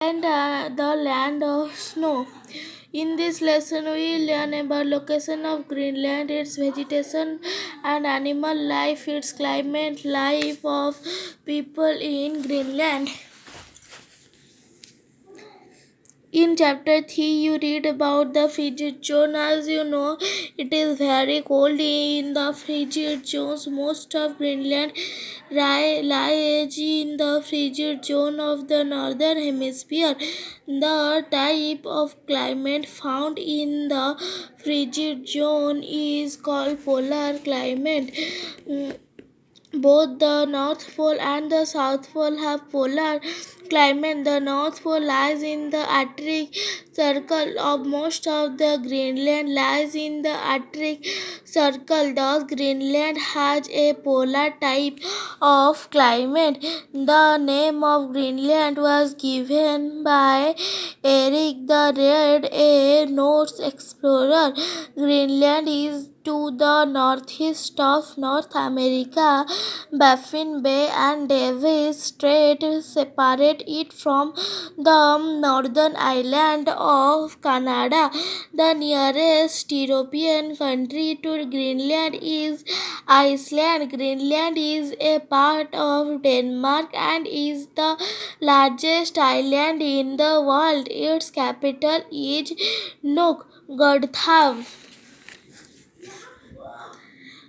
And the land of snow. In this lesson, we learn about location of Greenland, its vegetation and animal life, its climate, life of people in Greenland. In chapter 3, you read about the frigid zone. As you know, it is very cold in the frigid zones. Most of Greenland lies in the frigid zone of the northern hemisphere. The type of climate found in the frigid zone is called polar climate. Both the North Pole and the South Pole have polar climate. The North Pole lies in the Arctic Circle. Of most of the Greenland lies in the Arctic Circle. Thus, Greenland has a polar type of climate. The name of Greenland was given by Eric the Red, a Norse explorer. Greenland is to the northeast of North America. Baffin Bay and Davis Strait separate it from the northern island of Canada. The nearest European country to Greenland is Iceland. Greenland is a part of Denmark and is the largest island in the world. Its capital is Nuuk.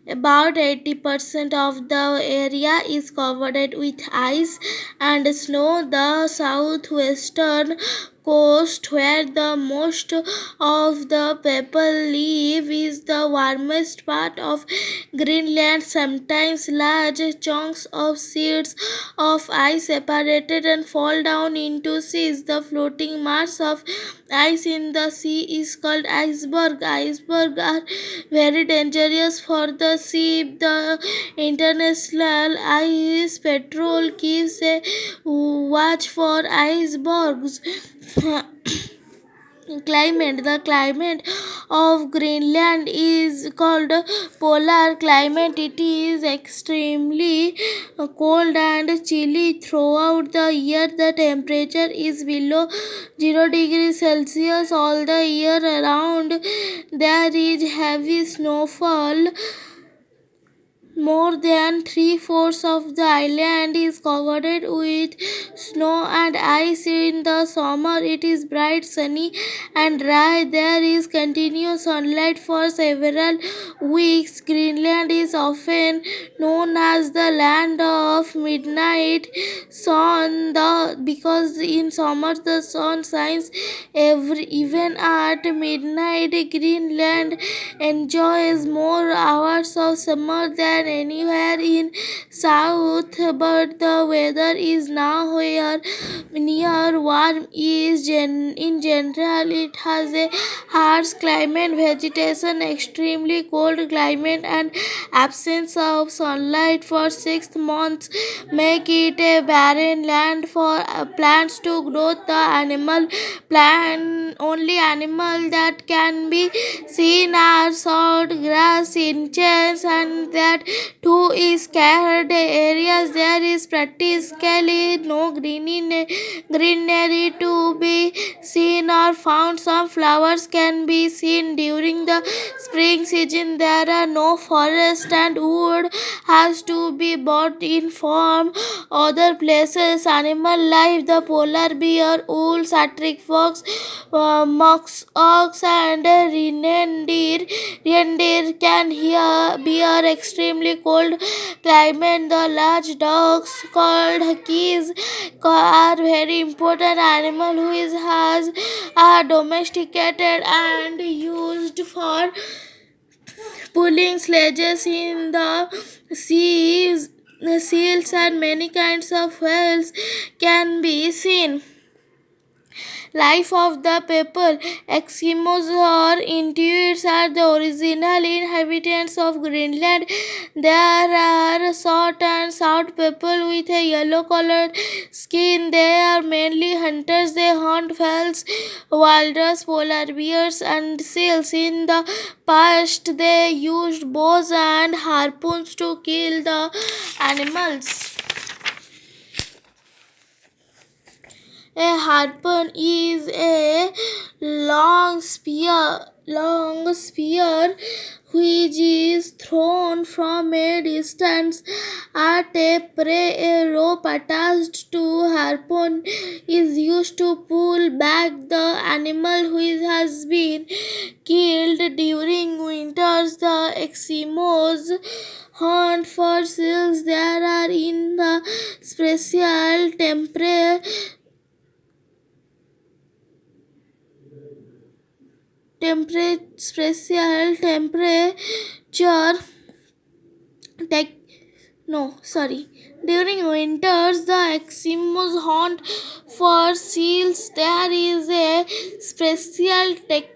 About 80% of the area is covered with ice and snow. The southwestern coast, where the most of the people live, is the warmest part of Greenland. Sometimes large chunks of sheets of ice separated and fall down into seas. The floating mass of ice in the sea is called iceberg. Icebergs are very dangerous for the ship. The International Ice Patrol keeps a watch for icebergs. The climate of Greenland is called polar climate. It is extremely cold and chilly throughout the year. The temperature is below 0 degrees Celsius all the year around. There is heavy snowfall. More than three-fourths of the island is covered with snow and ice. In the summer, it is bright, sunny, and dry. There is continuous sunlight for several weeks. Greenland is often known as the land of midnight sun, because in summer the sun shines even at midnight. Greenland enjoys more hours of summer than anywhere in south, but the weather is now here near warm. In general, it has a harsh climate, vegetation, extremely cold climate, and absence of sunlight for 6 months make it a barren land for plants to grow. The only animal that can be seen are short grass, insects, and that too is scarred areas. There is practically no greenery to be seen or found. Some flowers can be seen during the spring season. There are no forests, and wood has to be bought in from other places. Animal life: the polar bear, wolves, Arctic fox, musk ox, and reindeer can bear extremely cold climate. The large dogs called huskies are very important animal who are domesticated and used for pulling sledges in the seas. Seals and many kinds of whales can be seen. Life of the people: Eskimos or Inuits are the original inhabitants of Greenland. There are short and stout people with a yellow colored skin. They are mainly hunters. They hunt whales, walrus, polar bears, and seals. In the past, they used bows and harpoons to kill the animals. A harpoon is a long spear which is thrown from a distance at a prey. A rope attached to harpoon is used to pull back the animal which has been killed during winters. The Eskimos hunt for seals. There are in the special temperature tech no sorry during winters the Eskimos hunt for seals. There is a special te-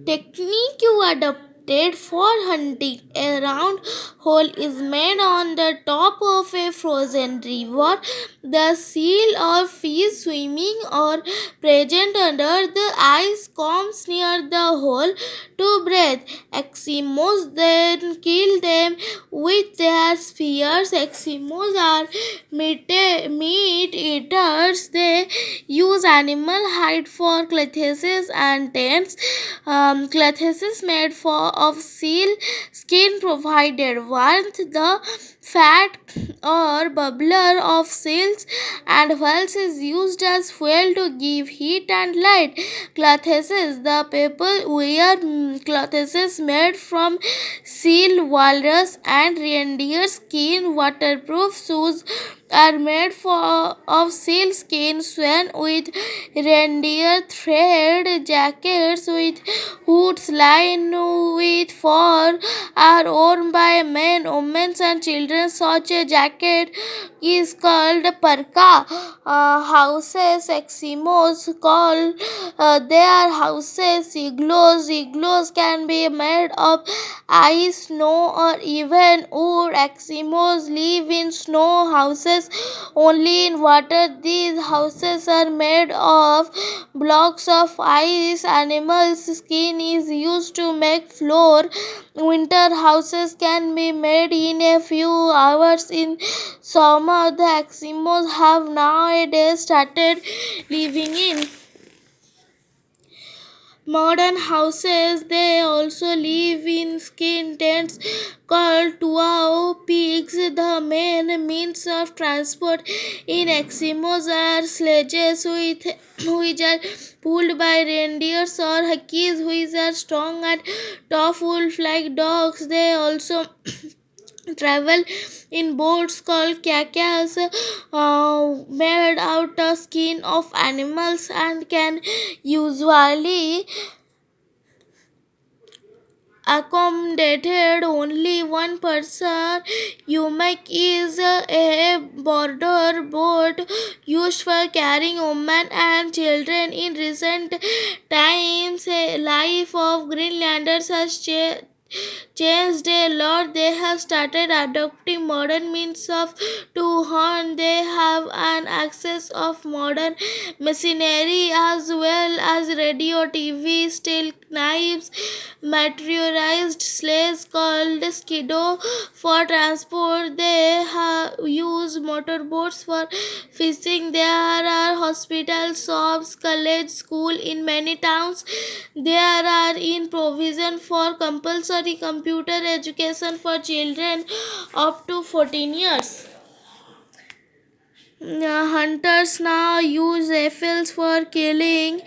technique adopted for hunting. A round hole is made on the top of a frozen river. The seal or fish swimming or present under the ice comes near the hole to breathe. Eskimos then kill them with their spears. Eskimos are meat eaters. They use animal hide for clothes and tents. Clothes made of seal skin provided warmth. The fat or bubbler of seals and whales is used as fuel to give heat and light. Clothes. The people wear clothes made from seal, walrus, and reindeer skin. Waterproof shoes are made of seal skin sewn with reindeer thread. Jackets with hoods lined with fur are worn by men, women, and children. Such a jacket is called parka. Houses, Eskimos call their houses igloos. Igloos can be made of ice, snow, or even wood. Eskimos live in snow houses only in water. These houses are made of blocks of ice. Animals' skin is used to make floor. Winter houses can be made in a few hours. In summer, the Eskimos have nowadays started living in modern houses. They also live in skin tents called tuau pigs. The main means of transport in Eskimos are sledges which are pulled by reindeers or huskies which are strong and tough wolf-like dogs. They also travel in boats called kayakas made out of skin of animals and can usually accommodated only one person. Humac is a border boat used for carrying women and children. In recent times, a life of Greenlanders has changed a lot. They have started adopting modern means of to hunt. They have an access of modern machinery as well as radio, TV, steel knives, motorized sleighs called skidoo for transport. They use motorboats for fishing. There are hospitals, shops, college, school in many towns. There are in provision for compulsory computer education for children up to 14 years. Hunters now use rifles for killing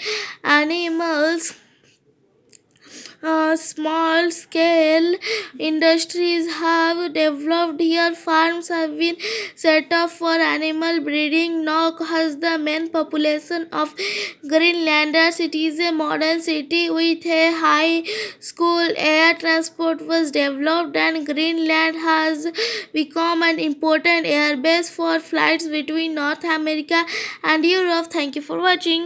animals. Small scale industries have developed here. Farms have been set up for animal breeding. Nok has the main population of Greenlanders. It is a modern city with a high school. Air transport was developed and Greenland has become an important airbase for flights between North America and Europe. Thank you for watching.